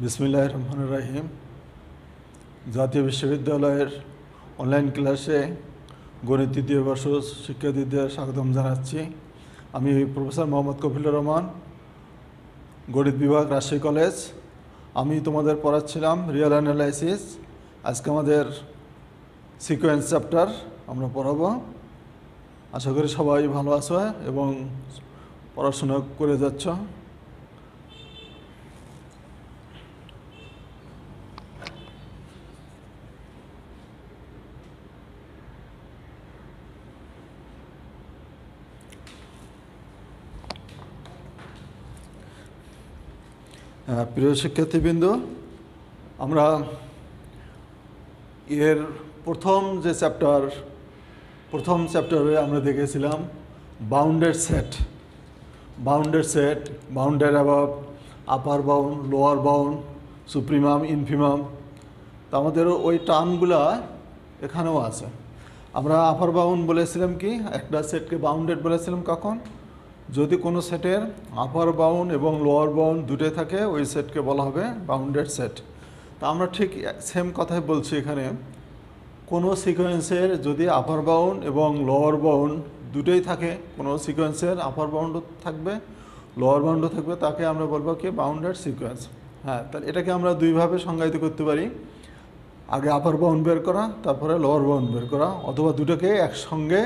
বিসমিল্লাহির রহমানির রহিম। জাতীয় বিশ্ববিদ্যালয়ের অনলাইন ক্লাসে গণিত তৃতীয় বর্ষ শিক্ষার্থীদের স্বাগতম জানাচ্ছি। আমি প্রফেসর মোহাম্মদ কফিলুর রহমান, গণিত বিভাগ, রাজশাহী কলেজ। আমি তোমাদের পড়াচ্ছিলাম রিয়েল অ্যানালাইসিস। আজকে আমাদের সিকোয়েন্স চ্যাপ্টার আমরা পড়াবো। আশা করি সবাই ভালো আছো এবং পড়াশোনা করে যাচ্ছ। প্রিয় শিক্ষার্থীবৃন্দ, আমরা এর প্রথম চ্যাপ্টারে আমরা দেখেছিলাম বাউন্ডেড সেট, বাউন্ডেড অ্যাবাভ, আপার bound, lower bound, supremum, infimum. তা আমাদের ওই টার্মগুলা এখানেও আছে। আমরা আপার বাউন্ড বলেছিলাম কি, একটা সেটকে বাউন্ডেড বলেছিলাম কখন, যদি কোনো সেটের আপার বাউন্ড এবং লোয়ার বাউন্ড দুটোই থাকে ওই সেটকে বলা হবে বাউন্ডেড সেট। তা আমরা ঠিক সেম কথাই বলছি এখানে। কোনো সিকোয়েন্সের যদি আপার বাউন্ড এবং লোয়ার বাউন্ড দুটোই থাকে, কোনো সিকোয়েন্সের আপার বাউন্ডও থাকবে, লোয়ার বাউন্ডও থাকবে, তাকে আমরা বলবো কি বাউন্ডেড সিকোয়েন্স। হ্যাঁ, তাহলে এটাকে আমরা দুইভাবে সংজ্ঞায়িত করতে পারি। আগে আপার বাউন্ড বের করা, তারপরে লোয়ার বাউন্ড বের করা, অথবা দুটোকে একসঙ্গে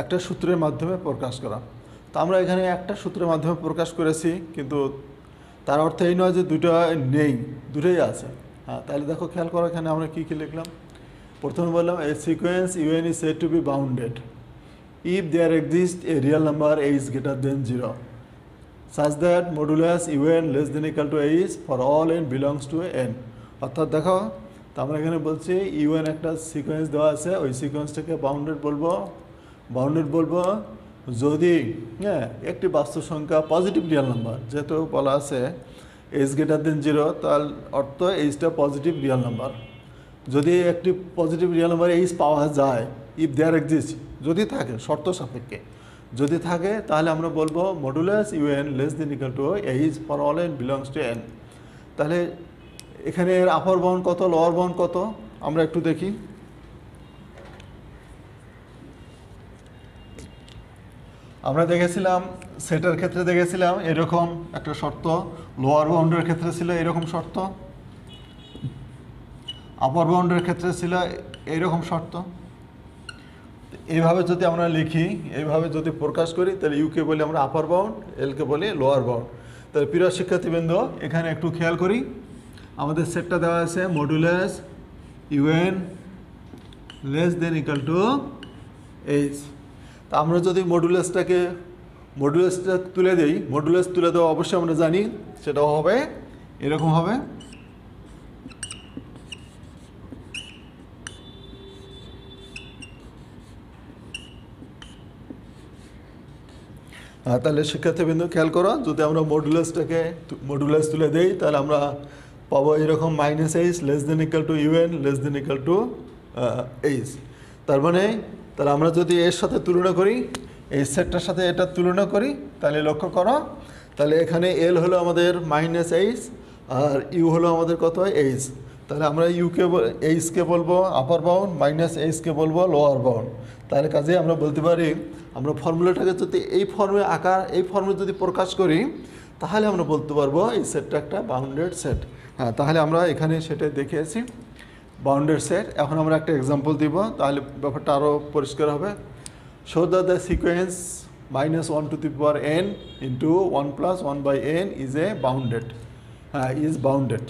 একটা সূত্রের মাধ্যমে প্রকাশ করা। তা আমরা এখানে একটা সূত্রের মাধ্যমে প্রকাশ করেছি, কিন্তু তার অর্থ এই নয় যে দুটো নেই, দুটোই আছে। হ্যাঁ, তাহলে দেখো, খেয়াল করো এখানে আমরা কী কী লিখলাম। প্রথমে বললাম a sequence u n is said to be bounded if there exist a real number a is greater than 0 such that modulus un less than equal to a is for all n belongs to n। অর্থাৎ দেখো, তো আমরা এখানে বলছি UN একটা sequence দেওয়া আছে, ওই সিকোয়েন্সটাকে বাউন্ডেড বলবো যদি একটি বাস্তব সংখ্যা পজিটিভ রিয়েল নাম্বার, যেহেতু বলা আছে এইচ গ্রেটার দেন 0, তার অর্থ এইচটা পজিটিভ রিয়েল নাম্বার। যদি একটি পজিটিভ রিয়েল নাম্বার এইচ পাওয়া যায়, ইফ দেয়ার এক্সিস্ট, যদি থাকে, শর্ত সাপেক্ষে যদি থাকে, তাহলে আমরা বলবো modulus UN less than equal to H for all N belongs to N. তাহলে এখানে এর আপার বাউন্ড কত, লোয়ার বাউন্ড কত, আমরা একটু দেখি। আমরা দেখেছিলাম সেটের ক্ষেত্রে দেখেছিলাম এরকম একটা শর্ত, লোয়ার বাউন্ডের ক্ষেত্রে ছিল এরকম শর্ত, আপার বাউন্ডের ক্ষেত্রে ছিল এইরকম শর্ত। এইভাবে যদি আমরা লিখি, এইভাবে যদি প্রকাশ করি, তাহলে ইউকে বলি আমরা আপার বাউন্ড, এলকে বলি লোয়ার বাউন্ড। তাহলে প্রিয় শিক্ষার্থীবৃন্দ, এখানে একটু খেয়াল করি, আমাদের সেটটা দেওয়া আছে modulus UN less than equal to H. তা আমরা যদি মডুলাসটা তুলে দিই, মডুলাস তুলে দেওয়া অবশ্যই আমরা জানি, সেটাও হবে এরকম হবে। তাহলে শিক্ষার্থীবৃন্দ খেয়াল করো, যদি আমরা মডুলাস তুলে দিই, তাহলে আমরা পাবো এরকম minus H less than equal two UN less than equal to H. তার মানে তাহলে আমরা যদি এর সাথে তুলনা করি, এই সেটটার সাথে এটা তুলনা করি, তাহলে লক্ষ্য করো, তাহলে এখানে এল হলো আমাদের মাইনাস এইচ আর ইউ হলো আমাদের কত, এইচ। তাহলে আমরা এইচকে বলবো আপার বাউন্ড, মাইনাস এইচকে বলবো লোয়ার বাউন্ড। তাহলে কাজে আমরা বলতে পারি, আমরা ফর্মুলাটাকে যদি এই ফর্মে যদি প্রকাশ করি, তাহলে আমরা বলতে পারবো এই সেটটা একটা বাউন্ডেড সেট। হ্যাঁ, তাহলে আমরা এখানে সেটাই দেখিয়েছি, বাউন্ডেড সেট। এখন আমরা একটা এক্সাম্পল দিব, তাহলে ব্যাপারটা আরও পরিষ্কার হবে। Show that the sequence -1 to the power n into 1 plus 1 by n is bounded.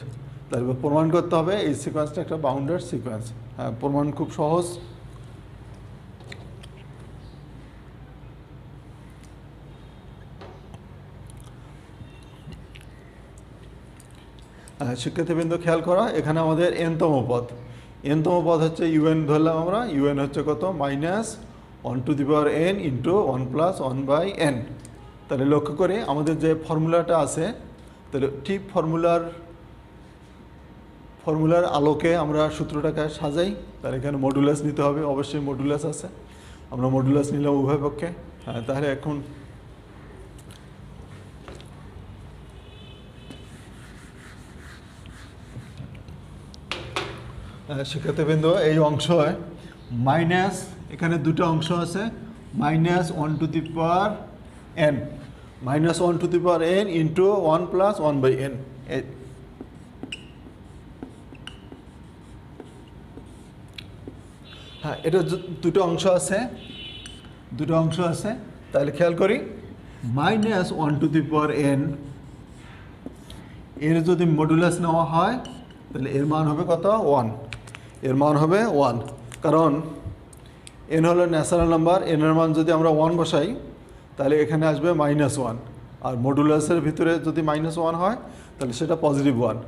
তাহলে প্রমাণ করতে হবে এই সিকোয়েন্সটা একটা বাউন্ডেড সিকোয়েন্স। হ্যাঁ, প্রমাণ খুব সহজ। শিক্ষার্থীবৃন্দ খেয়াল করা, এখানে আমাদের এনতম পদ হচ্ছে ইউএন, ধরলাম আমরা ইউএন হচ্ছে কত, -1 to the power n into 1 plus 1 by n। তাহলে লক্ষ্য করে আমাদের যে ফর্মুলাটা আছে, তাহলে ঠিক ফর্মুলার আলোকে আমরা সূত্রটাকে সাজাই। তাহলে এখানে মডুলাস নিতে হবে, অবশ্যই মডুলাস আছে, আমরা মডুলাস নিলাম উভয় পক্ষে। হ্যাঁ, তাহলে এখন শিক্ষার্থীবৃন্দ এই অংশ মাইনাস, এখানে দুটো অংশ আছে, minus 1 to the power n, minus 1 to the power n into 1 plus 1 by n। হ্যাঁ, এটা দুটো অংশ আছে, তাহলে খেয়াল করি minus 1 to the power n এর যদি মডুলাস নেওয়া হয় তাহলে এর মান হবে কত? 1। এর মান হবে 1, কারণ n হলো ন্যাচারাল নাম্বার, n এর মান যদি আমরা 1 বসাই তাহলে এখানে আসবে -1, আর মডুলাসের ভিতরে যদি -1 হয় তাহলে সেটা পজিটিভ 1,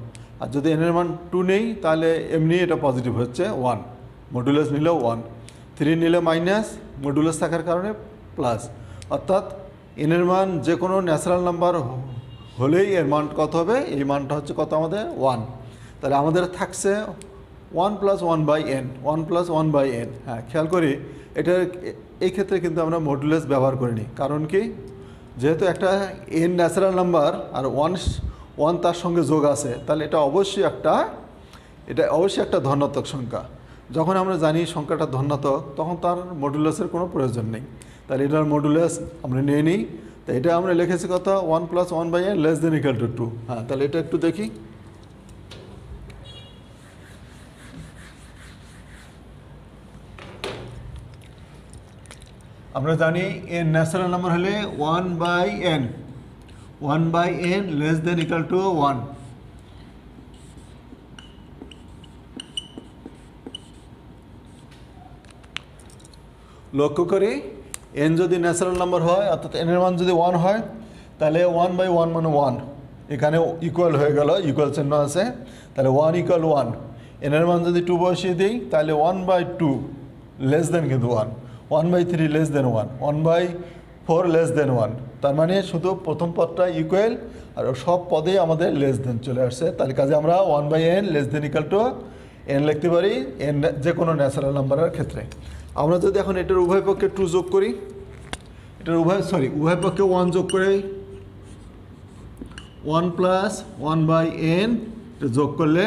আর যদি n এর মান 2 নেই তাহলে এমনি এটা পজিটিভ হচ্ছে 1, মডুলাস নিলেও 1, 3 নিলে মাইনাস, মডুলাস থাকার কারণে প্লাস, অর্থাৎ n এর মান যে কোনো ন্যাচারাল নাম্বার হলেই এর মান কত হবে? এই মানটা হচ্ছে কত আমাদের? 1। তাহলে আমাদের থাকছে 1 plus 1 by n, 1 plus 1 by n। হ্যাঁ, খেয়াল করি এটা এই ক্ষেত্রে কিন্তু আমরা মডুলাস ব্যবহার করিনি, কারণ কি? যেহেতু একটা n ন্যাচারাল নাম্বার আর 1 তার সঙ্গে যোগ আছে, তাহলে এটা অবশ্যই একটা ধনাত্মক সংখ্যা। যখন আমরা জানি সংখ্যাটা ধনাত্মক তখন তার মডুলাসের কোনো প্রয়োজন নেই, তাহলে এটার মডুলাস আমরা নিয়ে নিই। তো এটা আমরা লিখেছি কত? 1 plus 1 by n less than equal to 2। হ্যাঁ, তাহলে এটা একটু দেখি। আমরা জানি n ন্যাচারাল নাম্বার হলে 1 by n less than equal to 1। লক্ষ্য করি n যদি ন্যাচারাল নাম্বার হয়, অর্থাৎ n এর মান যদি 1 হয় তাহলে 1 বাই 1 মানে 1, এখানে ইকুয়াল হয়ে গেল, ইকুয়াল চিহ্ন আছে, তাহলে 1 ইকুয়াল 1। n এর মান যদি 2 বসিয়ে দিই তাহলে 1 বাই 2 লেস দেন কিন্তু 1, 1 by 3 less than 1, 1 by 4 less than 1। তার মানে শুধু প্রথম পদটা ইকুয়াল আর সব পদেই আমাদের লেস দেন চলে আসছে। তাহলে কাজে আমরা 1 by n less than equal to n লিখতে পারি n যে কোনো ন্যাচারাল নাম্বারের ক্ষেত্রে। আমরা যদি এখন এটার উভয় পক্ষে 2 যোগ করি, এটার উভয় পক্ষে 1 যোগ করে 1 প্লাস 1 বাই n যোগ করলে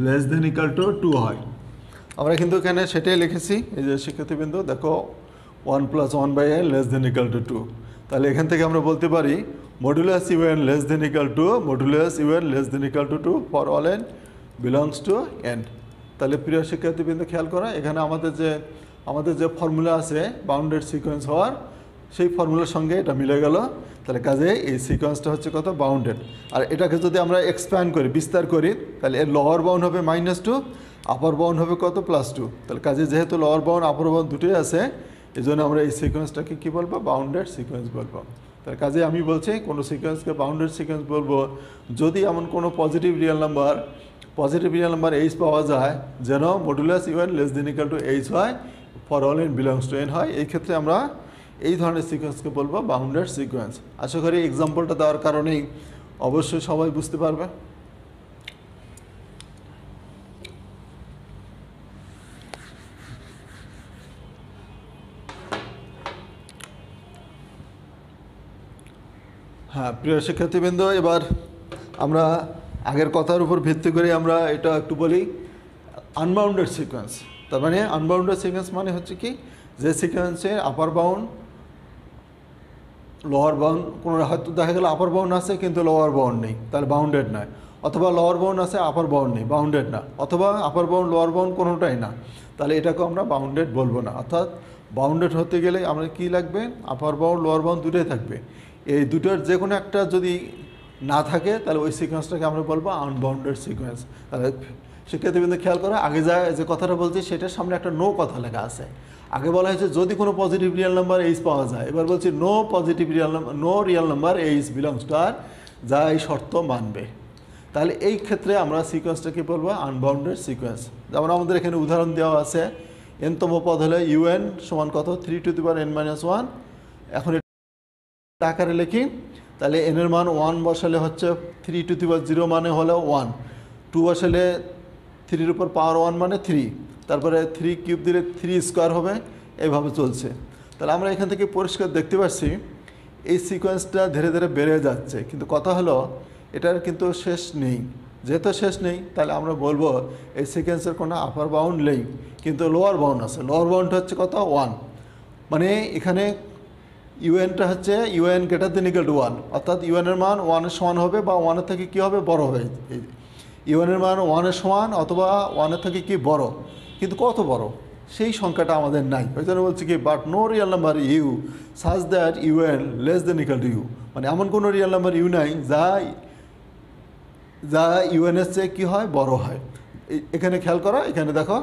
লেস দেন ইকুয়াল টু 2 হয়। আমরা কিন্তু এখানে সেটাই লিখেছি। এই যে শিক্ষার্থীবৃন্দ দেখো 1 plus 1 by n less than equal to 2। তাহলে এখান থেকে আমরা বলতে পারি modulus un less than equal to modulus un less than equal to 2 for all n belongs to n। তাহলে প্রিয় শিক্ষার্থীবৃন্দ খেয়াল করা, এখানে আমাদের যে ফর্মুলা আছে বাউন্ডেড সিকোয়েন্স হওয়ার, সেই ফর্মুলার সঙ্গে এটা মিলে গেল। তাহলে কাজে এই সিকোয়েন্সটা হচ্ছে কত? বাউন্ডেড। আর এটাকে যদি আমরা এক্সপ্যান্ড করি, বিস্তার করি, তাহলে এর লোয়ার বাউন্ড হবে -2, আপার বাউন্ড হবে কত? +2। তাহলে কাজে যেহেতু লোয়ার বাউন্ড আপার বাউন্ড দুটোই আছে, এই জন্য আমরা এই সিকোয়েন্সটাকে কী বলবো? বাউন্ডেড সিকোয়েন্স বলবো। তাহলে কাজে আমি বলছি কোনো সিকোয়েন্সকে বাউন্ডেড সিকোয়েন্স বলবো যদি এমন কোনো পজিটিভ রিয়েল নাম্বার h পাওয়া যায় যেন modulus un less than equal two h হয়, for all n belongs to n হয়। এই ক্ষেত্রে আমরা এই ধরনের সিকোয়েন্সকে বলবো বাউন্ডেড সিকোয়েন্স। আশা করি এক্সাম্পলটা দেওয়ার কারণেই অবশ্যই সবাই বুঝতে পারবে। হ্যাঁ, প্রিয় শিক্ষার্থীবৃন্দ, এবার আমরা আগের কথার উপর ভিত্তি করে আমরা এটা একটু বলি আনবাউন্ডেড সিকোয়েন্স। তার মানে আনবাউন্ডেড সিকোয়েন্স মানে হচ্ছে কি? যে সিকোয়েন্সের আপার বাউন্ড লোয়ার বাউন্ড, কোনো হয়তো দেখা গেল আপার বাউন্ড আছে কিন্তু লোয়ার বাউন্ড নেই, তাহলে বাউন্ডেড নয়। অথবা লোয়ার বাউন্ড আছে আপার বাউন্ড নেই, বাউন্ডেড না। অথবা আপার বাউন্ড লোয়ার বাউন্ড কোনোটাই না, তাহলে এটাকে আমরা বাউন্ডেড বলবো না। অর্থাৎ বাউন্ডেড হতে গেলে আমরা কি লাগবে? আপার বাউন্ড লোয়ার বাউন্ড দুটোই থাকবে। এই দুটোর যে কোনো একটা যদি না থাকে তাহলে ওই সিকোয়েন্সটাকে আমরা বলবো আনবাউন্ডেড সিকোয়েন্স। তাহলে শিক্ষার্থীবৃন্দ খেয়াল করা, আগে যে কথাটা বলছি সেটার সামনে একটা নো কথা লেখা আছে। আগে বলা হয়েছে যদি কোনো পজিটিভ রিয়েল নাম্বার h পাওয়া যায়, এবার বলছি no real number h belongs to r, যা এই শর্ত মানবে। তাহলে এই ক্ষেত্রে আমরা সিকোয়েন্সটাকে বলবো আনবাউন্ডেড সিকোয়েন্স। যেমন আমাদের এখানে উদাহরণ দেওয়া আছে, n তম পদ হলে un সমান কত? 3 two the power n minus 1। এখন এটা আকারে লিখি, তাহলে n এর মান 1 বসালে হচ্ছে 3 টু দি পাওয়ার 0 মানে হলো 1, 2 বসালে 3 উপর পাওয়ার 1 মানে 3, তারপরে 3 কিউব দিলে 3 স্কোয়ার হবে, এইভাবে চলছে। তাহলে আমরা এখান থেকে পরিষ্কার দেখতে পাচ্ছি এই সিকোয়েন্সটা ধীরে ধীরে বেড়ে যাচ্ছে, কিন্তু কথা হলো এটার কিন্তু শেষ নেই। যেহেতু শেষ নেই তাহলে আমরা বলবো এই সিকোয়েন্সের কোনো আপার বাউন্ড নেই, কিন্তু লোয়ার বাউন্ড আছে। লোয়ার বাউন্ডটা হচ্ছে কত? 1। মানে এখানে ইউএনটা হচ্ছে UN greater than equal to 1, অর্থাৎ ইউএনের মান 1-এর সমান হবে বা 1-এর থেকে কী হবে? বড় হবে। ইউএনের মান 1-এর সমান অথবা 1-এর থেকে কি বড়, কিন্তু কত বড় সেই সংখ্যাটা আমাদের নাই। ওই জন্য বলছি কি, but no real number U such that U N less than equal to U, মানে এমন কোনো রিয়েল নাম্বার ইউ নাই যা ইউএনের চেয়ে কী হয়? বড় হয়। এখানে খেয়াল করো, এখানে দেখো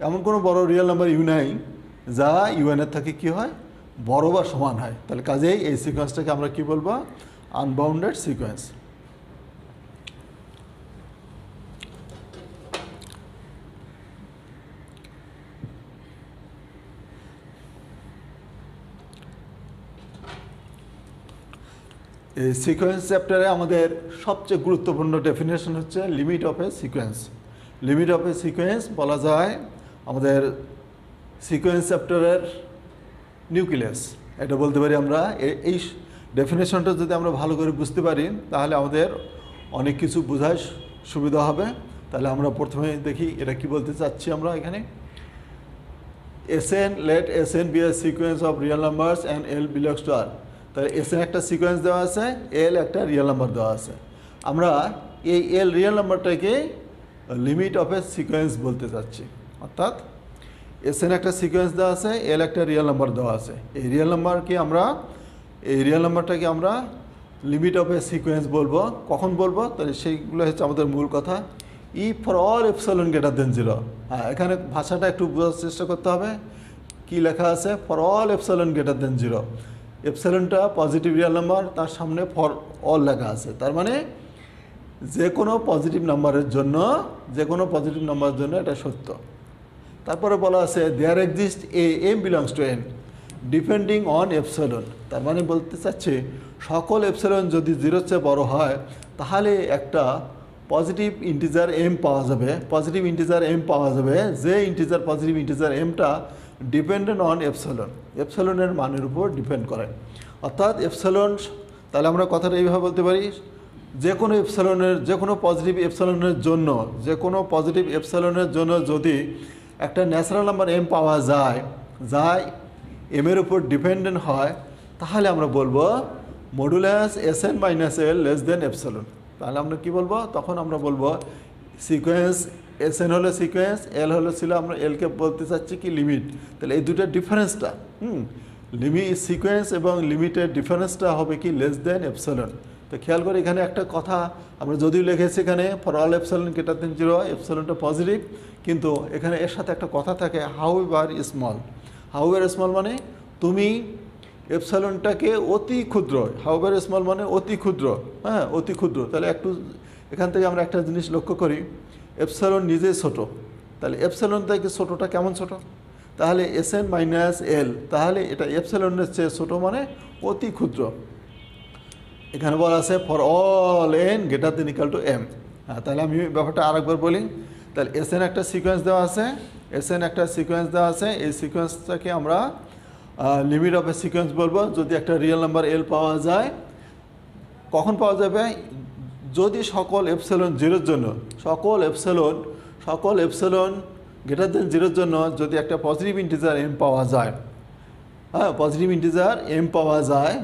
এমন কোনো বড় রিয়েল নাম্বার ইউ নাই যা ইউএনের থেকে কী হয়? বড় বা সমান হয়। তাহলে কাজেই এই সিকোয়েন্সটাকে আমরা কি বলবো? Unbounded sequence. এই সিকোয়েন্স চ্যাপ্টারে আমাদের সবচেয়ে গুরুত্বপূর্ণ ডেফিনেশন হচ্ছে limit of a sequence. Limit of a sequence বলা যায় আমাদের সিকোয়েন্স চ্যাপ্টারের নিউক্লিয়াস, এটা বলতে পারি আমরা। এই ডেফিনেশনটা যদি আমরা ভালো করে বুঝতে পারি তাহলে আমাদের অনেক কিছু বোঝায় সুবিধা হবে। তাহলে আমরা প্রথমে দেখি এটা কি বলতে চাচ্ছি আমরা এখানে। Sn, let Sn be a sequence of real numbers and L belongs to R. তাহলে Sn একটা সিকোয়েন্স দেওয়া আছে, L একটা রিয়েল নাম্বার দেওয়া আছে। আমরা এই L রিয়েল নাম্বারটাকে লিমিট অফ এ সিকোয়েন্স বলতে চাচ্ছি, অর্থাৎ Sn একটা সিকোয়েন্স দেওয়া আছে, L একটা রিয়েল নাম্বার দেওয়া আছে। এই রিয়েল নাম্বারটাকে আমরা লিমিট অফ এ সিকোয়েন্স বলবো। কখন বলবো? তাহলে সেইগুলো হচ্ছে আমাদের মূল কথা। E for all epsilon greater than 0। হ্যাঁ, এখানে ভাষাটা একটু বোঝার চেষ্টা করতে হবে। কি লেখা আছে? For all epsilon greater than 0। এপসাইলনটা পজিটিভ রিয়েল নাম্বার, তার সামনে ফর অল লেখা আছে। তার মানে যে কোনো পজিটিভ নাম্বারের জন্য এটা সত্য। তারপরে বলা আছে there exist a M belongs to N depending on epsilon. তার মানে বলতে চাচ্ছে সকল এপসাইলন যদি 0-র চেয়ে বড় হয় তাহলে একটা পজিটিভ ইন্টিজার এম পাওয়া যাবে। যে পজিটিভ ইন্টিজার এমটা ডিপেন্ডেন্ট অন এপসাইলনের মানের উপর ডিপেন্ড করে। অর্থাৎ এপসাইলন, তাহলে আমরা কথাটা এইভাবে বলতে পারি, যে কোনো পজিটিভ এপসাইলনের জন্য যদি একটা ন্যাচারাল নাম্বার এম পাওয়া যায় যা এমের উপর ডিপেন্ডেন্ট হয়, তাহলে আমরা বলবো modulus Sn minus L less than epsilon. তাহলে আমরা কি বলবো? তখন আমরা বলবো সিকোয়েন্স Sn হলো সিকোয়েন্স, এল ছিল আমরা এলকে বলতে চাচ্ছি কি লিমিট। তাহলে এই দুটোর ডিফারেন্সটা সিকোয়েন্স এবং লিমিটের ডিফারেন্সটা হবে কি? Less than epsilon. তো খেয়াল করে এখানে একটা কথা আমরা যদিও লিখেছি এখানে for all epsilon greater than 0, এপসাইলনটা পজিটিভ, কিন্তু এখানে এর সাথে একটা কথা থাকে হাউএভার স্মল মানে তুমি এপসাইলনটাকে অতি ক্ষুদ্র, হাউএভার স্মল মানে অতি ক্ষুদ্র, হ্যাঁ অতি ক্ষুদ্র। তাহলে একটু এখান থেকে আমরা একটা জিনিস লক্ষ্য করি, এপসাইলন নিজেই ছোট, তাহলে এপসাইলন থেকে ছোটটা কেমন ছোট? তাহলে Sn মাইনাস এল, তাহলে এটা এপসাইলনের চেয়ে ছোট মানে অতি ক্ষুদ্র। এখানে বলা আছে for all N greater than equal to M. হ্যাঁ, তাহলে আমি ব্যাপারটা আরেকবার বলি। তাহলে Sn একটা সিকোয়েন্স দেওয়া আছে, এই সিকোয়েন্সটাকে আমরা লিমিট অফ এ সিকোয়েন্স বলবো যদি একটা রিয়েল নাম্বার এল পাওয়া যায়। কখন পাওয়া যাবে? যদি সকল এপসাইলন 0-র জন্য, সকল এপসাইলন গ্রেটার দেন 0-র জন্য যদি একটা পজিটিভ ইন্টিজার এম পাওয়া যায়, হ্যাঁ পজিটিভ ইন্টিজার এম পাওয়া যায়,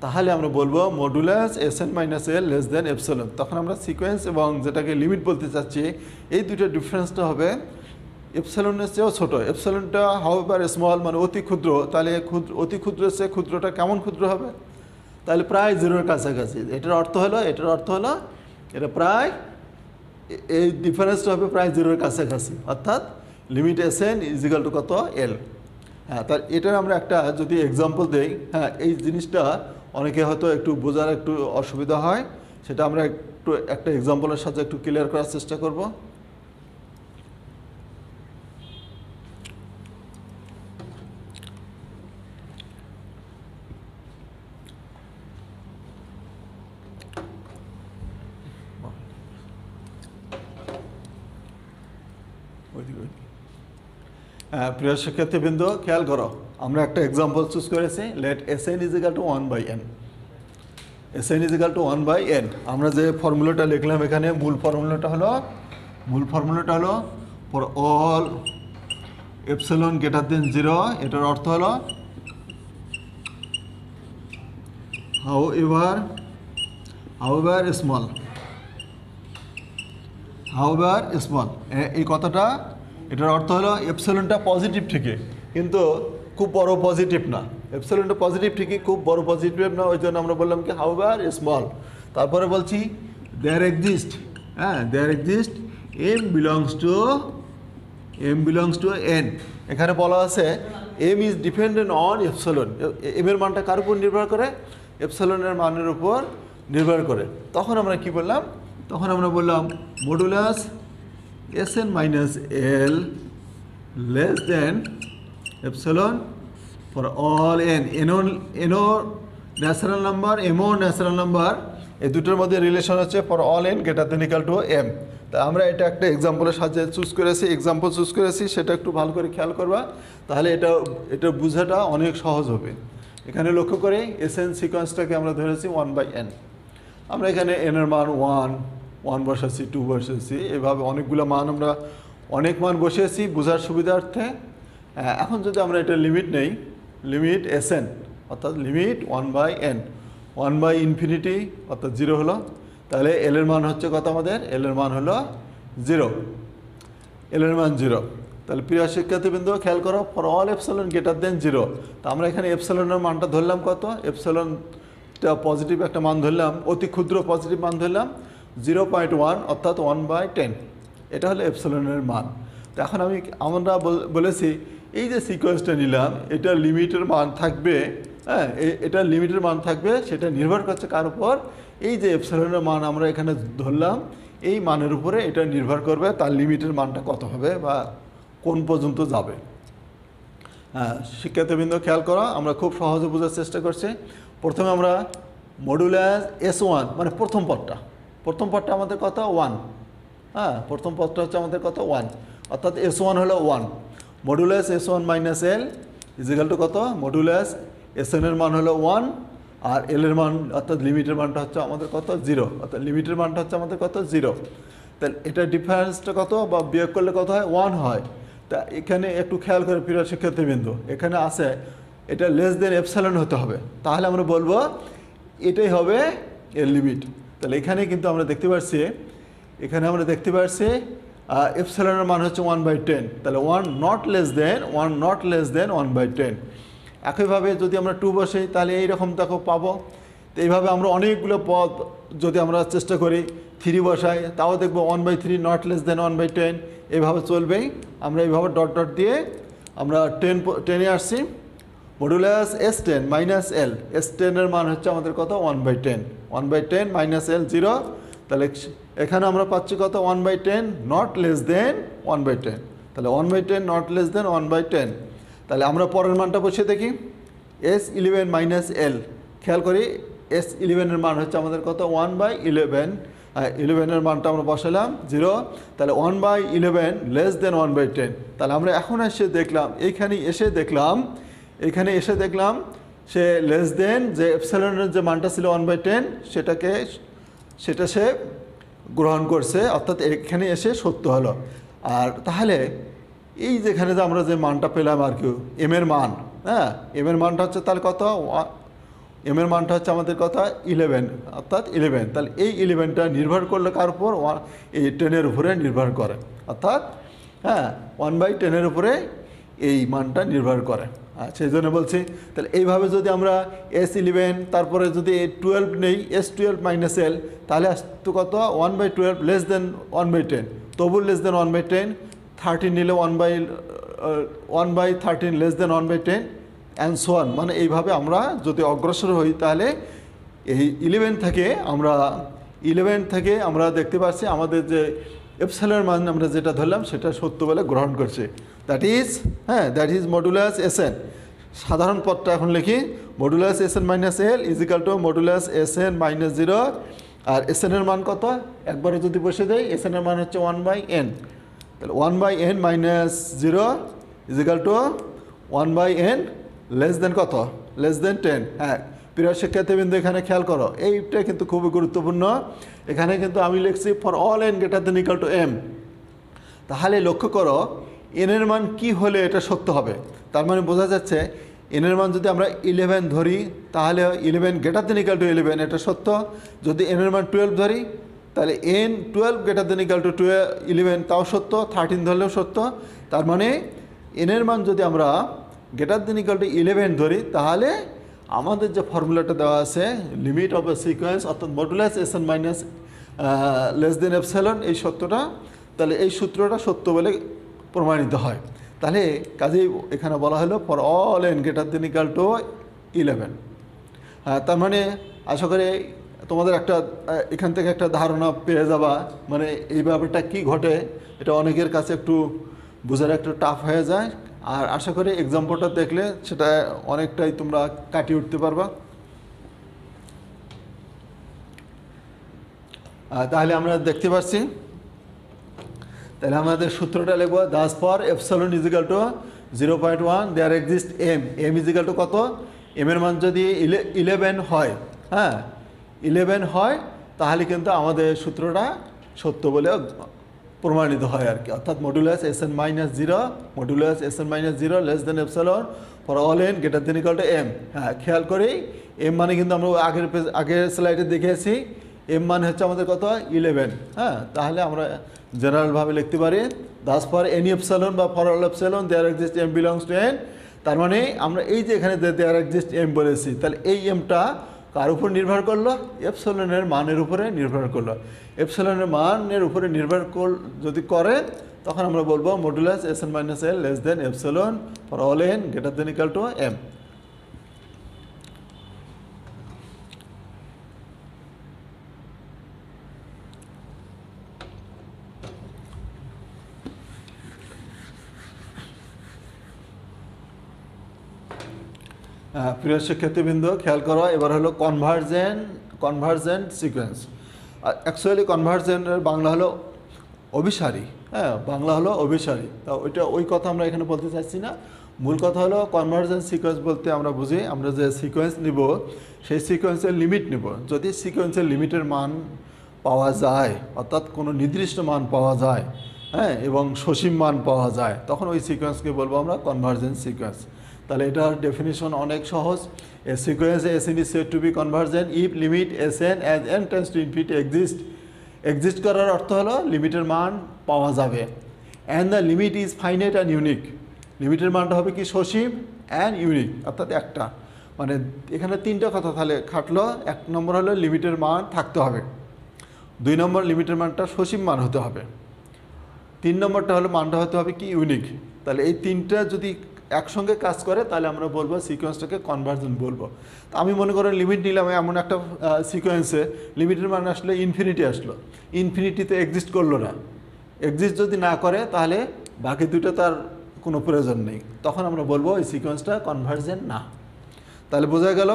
তাহলে আমরা বলবো modulus Sn minus L less than epsilon. তখন আমরা সিকোয়েন্স এবং যেটাকে লিমিট বলতে চাচ্ছি এই দুটোর ডিফারেন্সটা হবে এপসাইলনের চেয়েও ছোটো। এপসাইলনটা হাউএভার স্মল মানে অতি ক্ষুদ্র, তাহলে অতি ক্ষুদ্রের চেয়ে ক্ষুদ্রটা কেমন ক্ষুদ্র হবে? তাহলে প্রায় 0-এর কাছাকাছি। এটার অর্থ হলো এটা প্রায়, এই ডিফারেন্সটা হবে প্রায় 0-এর কাছাকাছি, অর্থাৎ limit Sn is equal to কত? এল। হ্যাঁ, তার এটার আমরা একটা যদি এক্সাম্পল দেই, হ্যাঁ এই জিনিসটা অনেকে হয়তো একটু বোঝার একটু অসুবিধা হয়, সেটা আমরা একটু একটা এক্সাম্পলের সাথে একটু ক্লিয়ার করার চেষ্টা করব। প্রিয় শিক্ষার্থীবৃন্দ খেয়াল করো, আমরা একটা এক্সাম্পল চুজ করেছি, let Sn is equal to 1/n। S N is equal to 1/n। আমরা যে ফর্মুলাটা লিখলাম এখানে মূল ফর্মুলাটা হলো for all epsilon greater than 0, এটার অর্থ হলো however small, এই কথাটা, এটার অর্থ হলো এপসিলনটা পজিটিভ ঠিকই কিন্তু খুব বড় পজিটিভ না, এপসিলনটা পজিটিভ ঠিকই খুব বড় পজিটিভ না, ওই জন্য আমরা বললাম কি however small। তারপরে বলছি there exist m belongs to n। এখানে বলা আছে m is dependent on epsilon, m এর মানটা কার উপর নির্ভর করে, এপসিলনের মানের উপর নির্ভর করে। তখন আমরা কি বললাম, modulus Sn minus L less than epsilon for all n, nও ন্যাচারাল নাম্বার, mও ন্যাচারাল নাম্বার, এই দুটোর মধ্যে রিলেশন হচ্ছে for all n greater than equal to m। তা আমরা এটা একটা এক্সাম্পলের সাহায্যে চুজ করেছি, সেটা একটু ভালো করে খেয়াল করবা, তাহলে এটা বোঝাটা অনেক সহজ হবে। এখানে লক্ষ্য করে Sn সিকোয়েন্সটাকে আমরা ধরেছি 1/n। আমরা এখানে n এর মান 1 বসাচ্ছি, 2 বসাচ্ছি, এভাবে অনেকগুলো মান আমরা অনেক মান বসিয়েছি বোঝার সুবিধার্থে। এখন যদি আমরা এটা লিমিট নেই, লিমিট Sn অর্থাৎ লিমিট 1/n, 1/∞ অর্থাৎ 0 হলো, তাহলে l এর মান হচ্ছে কত আমাদের, l এর মান হলো 0, তাহলে প্রিয় শিক্ষার্থীবৃন্দ খেয়াল করো for all epsilon greater than 0। তো আমরা এখানে এপসিলনের মানটা ধরলাম কত, এপসিলনটা পজিটিভ একটা মান ধরলাম, অতি ক্ষুদ্র পজিটিভ মান ধরলাম 0.1 অর্থাৎ 1/10, এটা হলো এপসিলনের মান। তো এখন আমরা বলেছি এই যে সিকোয়েন্সটা নিলাম এটা লিমিটের মান থাকবে, হ্যাঁ এটা লিমিটের মান থাকবে, সেটা নির্ভর করছে কার উপর, এই যে এপসিলনের মান আমরা এখানে ধরলাম এই মানের উপরে এটা নির্ভর করবে তার লিমিটের মানটা কত হবে বা কোন পর্যন্ত যাবে। হ্যাঁ শিক্ষার্থীবৃন্দ খেয়াল করো, আমরা খুব সহজে বোঝার চেষ্টা করছি। প্রথমে আমরা মডুলাস S1 মানে প্রথম পদটা আমাদের কত 1, হ্যাঁ প্রথম পদটা হচ্ছে আমাদের কত 1, অর্থাৎ S1 হলো 1, modulus S1 minus L is equal to কত, মডুলাস Sn এর মান হলো 1 আর L এর মান অর্থাৎ লিমিটের মানটা হচ্ছে আমাদের কত 0, অর্থাৎ লিমিটের মানটা হচ্ছে আমাদের কত 0। তাহলে এটা ডিফারেন্সটা কত বা বিয়োগ করলে কত হয় 1 হয়। তা এখানে একটু খেয়াল করে প্রিয় শিক্ষার্থীবৃন্দ, এখানে আছে এটা লেস দেন এপসিলন হতে হবে, তাহলে আমরা বলবো এটাই হবে এর লিমিট। তাহলে এখানে কিন্তু আমরা দেখতে পাচ্ছি এপসিলনের মান হচ্ছে 1/10, তাহলে 1 নট লেস দেন 1/10। একইভাবে যদি আমরা 2 বসাই তাহলে এইরকম দেখো পাবো। তো এইভাবে আমরা অনেকগুলো পদ যদি আমরা চেষ্টা করি 3 বসাই তাও দেখবো 1/3 নট লেস দেন 1/10, এইভাবে চলবেই। আমরা এইভাবে ডট দিয়ে আমরা 10 আসছি। Modulus S10 minus L, S10 এর মান হচ্ছে আমাদের কত 1/10 মাইনাস L 0, তাহলে এখানে আমরা পাচ্ছি কত 1/10 নট লেস দেন 1/10, তাহলে 1/10 নট লেস দেন 1/10। তাহলে আমরা পরের মানটা বসিয়ে দেখি S11 মাইনাস L, খেয়াল করি S11 এর মান হচ্ছে আমাদের কত 1/11, 11 এর মানটা আমরা বসালাম 0, তাহলে 1/11 লেস দেন 1/10। তাহলে আমরা এখন এখানে এসে দেখলাম সে লেস দেন যে এপসিলনের যে মানটা ছিল 1/10 সেটা সে গ্রহণ করছে, অর্থাৎ এখানে এসে সত্য হলো। আর তাহলে এই যেখানে যে আমরা যে মানটা পেলাম আর কি এম এর মান, হ্যাঁ এম এর মানটা হচ্ছে তাহলে কত, এম এর মানটা হচ্ছে আমাদের কত 11, অর্থাৎ 11। তাহলে এই 11টা নির্ভর করলে কার উপর, এই 10-এর উপরে নির্ভর করে, অর্থাৎ হ্যাঁ 1/10 এর উপরে এই মানটা নির্ভর করে। সেই জন্য বলছি তাহলে এইভাবে যদি আমরা S11 তারপরে যদি 12 নেই S12 মাইনাস L, তাহলে আসতো কত 1/12 লেস দেন 1/10, তবু লেস দেন 1/10, 13 নিলে 1/13 less than 1/10 and so on. মানে এইভাবে আমরা যদি অগ্রসর হই তাহলে এই 11 থেকে আমরা দেখতে পাচ্ছি আমাদের যে এপসিলনের মান আমরা যেটা ধরলাম সেটা সত্য বলে গ্রহণ করছে, দ্যাট ইজ মডুলাস Sn। সাধারণ পদটা এখন লিখি modulus Sn minus L is equal to modulus Sn minus 0, আর Sn এর মান কত একবারে যদি বসে দেয় Sn এর মান হচ্ছে 1/n, তাহলে 1/n minus 0 is equal to 1/n less than কত, লেস দেন 10। হ্যাঁ প্রিয় শিক্ষার্থীবৃন্দ এখানে খেয়াল করো, এইটা কিন্তু খুবই গুরুত্বপূর্ণ। এখানে কিন্তু আমি লিখছি for all N greater than equal to M. তাহলে লক্ষ্য করো এনের মান কি হলে এটা সত্য হবে। তার মানে বোঝা যাচ্ছে এনের মান যদি আমরা 11 ধরি তাহলে 11 গ্রেটার দেন ইকুয়াল টু 11 এটা সত্য। যদি এনের মান 12 ধরি তাহলে N 12 greater than equal two 11 তাও সত্য, 13 ধরলেও সত্য। তার মানে এনের মান যদি আমরা গ্রেটার দেন ইকুয়াল টু 11 ধরি তাহলে আমাদের যে ফর্মুলাটা দেওয়া আছে লিমিট অফ এ সিকোয়েন্স অর্থাৎ modulus S N minus less than epsilon, এই সত্যটা তাহলে এই সূত্রটা সত্য বলে প্রমাণিত হয়। তাহলে কাজেই এখানে বলা হলো for all N greater than equal two 11। তার মানে আশা করি তোমাদের একটা এখান থেকে একটা ধারণা পেয়ে যাবা, মানে এই ব্যাপারটা কী ঘটে এটা অনেকের কাছে একটু বোঝার একটু টাফ হয়ে যায়। আর আশা করি এক্সাম্পলটা দেখলে সেটা অনেকটাই তোমরা কাটিয়ে উঠতে পারবা। তাহলে আমরা দেখতে পাচ্ছি, তাহলে আমাদের সূত্রটা লিখবো thus for epsilon is equal to 0.1 there exist M. M is equal to কত? এম এর মান যদি 11 হয়, হ্যাঁ 11 হয় তাহলে কিন্তু আমাদের সূত্রটা সত্য বলে প্রমাণিত হয় আর কি। অর্থাৎ modulus S N minus 0 modulus S N minus 0 less than epsilon for all N greater than equal to M. হ্যাঁ খেয়াল করি এম মানে কিন্তু আমরা আগের স্লাইডে দেখেছি এম মানে হচ্ছে আমাদের কত 11। হ্যাঁ তাহলে আমরা জেনারেলভাবে লিখতে পারি দাস ফর এনি এপসিলন বা for all epsilon there exist M belongs to N. তার মানে আমরা এই যে এখানে দেয়ার এক্সিস্ট এম বলেছি, তাহলে এই এমটা কার উপর নির্ভর করলো? এপসিলনের মানের উপরে নির্ভর করলো। এপসিলনের মানের উপরে নির্ভর যদি করে তখন আমরা বলবো modulus S N minus L less than epsilon for all N greater than equal to M. প্রিয় শিক্ষার্থীবৃন্দ খেয়াল করো, এবার হলো কনভার্জেন্ট সিকোয়েন্স। অ্যাকচুয়ালি কনভার্জেন্টের বাংলা হলো অভিসারী। হ্যাঁ বাংলা হলো অভিসারী, তা ওই কথা আমরা এখানে বলতে চাইছি না। মূল কথা হলো কনভার্জেন্ট সিকোয়েন্স বলতে আমরা বুঝি আমরা যে সিকোয়েন্স নিব সেই সিকোয়েন্সের লিমিট নিব। যদি সিকোয়েন্সের লিমিটের মান পাওয়া যায় অর্থাৎ কোনো নির্দিষ্ট মান পাওয়া যায়, হ্যাঁ এবং সসীম মান পাওয়া যায়, তখন ওই সিকোয়েন্সকে বলবো আমরা কনভার্জেন্ট সিকোয়েন্স। তাহলে এটার ডেফিনিশন অনেক সহজ। A sequence S N is said to be convergent if limit S N as N tends to infinity exist করার অর্থ হলো লিমিটের মান পাওয়া যাবে। And the limit is finite and unique. লিমিটের মানটা হবে কি সসীম অ্যান্ড ইউনিক, অর্থাৎ একটা মানে এখানে তিনটা কথা তাহলে খাটলো। এক নম্বর হলো লিমিটের মান থাকতে হবে, 2 নম্বর লিমিটের মানটা সসীম মান হতে হবে, 3 নম্বরটা হলো মানটা হতে হবে কি ইউনিক। তাহলে এই তিনটা যদি একসঙ্গে কাজ করে তাহলে আমরা বলবো সিকোয়েন্সটাকে কনভার্জেন্ট বলবো। তো আমি মনে করেন লিমিট নিলাম এমন একটা সিকোয়েন্সে লিমিটের মান আসলে ইনফিনিটি আসলো, ইনফিনিটিতে এক্সিস্ট করলো না। এক্সিস্ট যদি না করে তাহলে বাকি দুটো তার কোনো প্রয়োজন নেই, তখন আমরা বলবো এই সিকোয়েন্সটা কনভার্জেন্ট না। তাহলে বোঝা গেল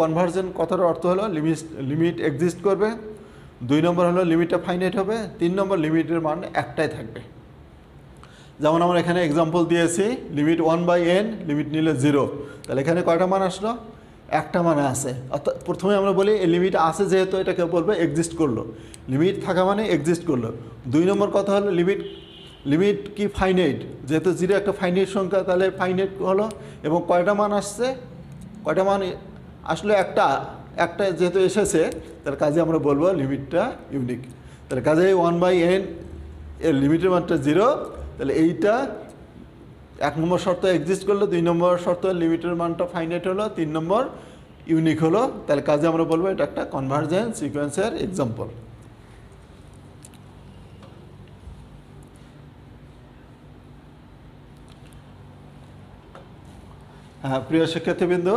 কনভার্জেন্ট কথার অর্থ হলো লিমিট এক্সিস্ট করবে, 2 নম্বর হলো লিমিটটা ফাইনাইট হবে, 3 নম্বর লিমিটের মান একটাই থাকবে। যেমন আমরা এখানে এক্সাম্পল দিয়েছি লিমিট 1/n, লিমিট নিলে 0, তাহলে এখানে কয়টা মান আসলো? একটা মান আছে। অর্থাৎ প্রথমে আমরা বলি এই লিমিট আছে যেহেতু এটাকে বলবো এক্সিস্ট করলো, লিমিট থাকা মানে এক্সিস্ট করলো। 2 নম্বর কথা হলো লিমিট কি ফাইনাইট, যেহেতু 0 একটা ফাইনাইট সংখ্যা তাহলে ফাইনাইট হলো এবং কয়টা মান আসছে, কয়টা মান আসলে একটা যেহেতু এসেছে তার কাজে আমরা বলবো লিমিটটা ইউনিক। তাহলে কাজে 1/n এর লিমিটের মানটা 0, তাহলে এইটা 1 নম্বর শর্ত এক্সিস্ট করলো, 2 নম্বর শর্ত লিমিটের মানটা ফাইনাইট হলো, 3 নম্বর ইউনিক হলো। তাহলে কাজে আমরা বলবো এটা একটা কনভার্জেন্ট সিকোয়েন্সের এক্সাম্পল। হ্যাঁ প্রিয় শিক্ষার্থীবৃন্দ,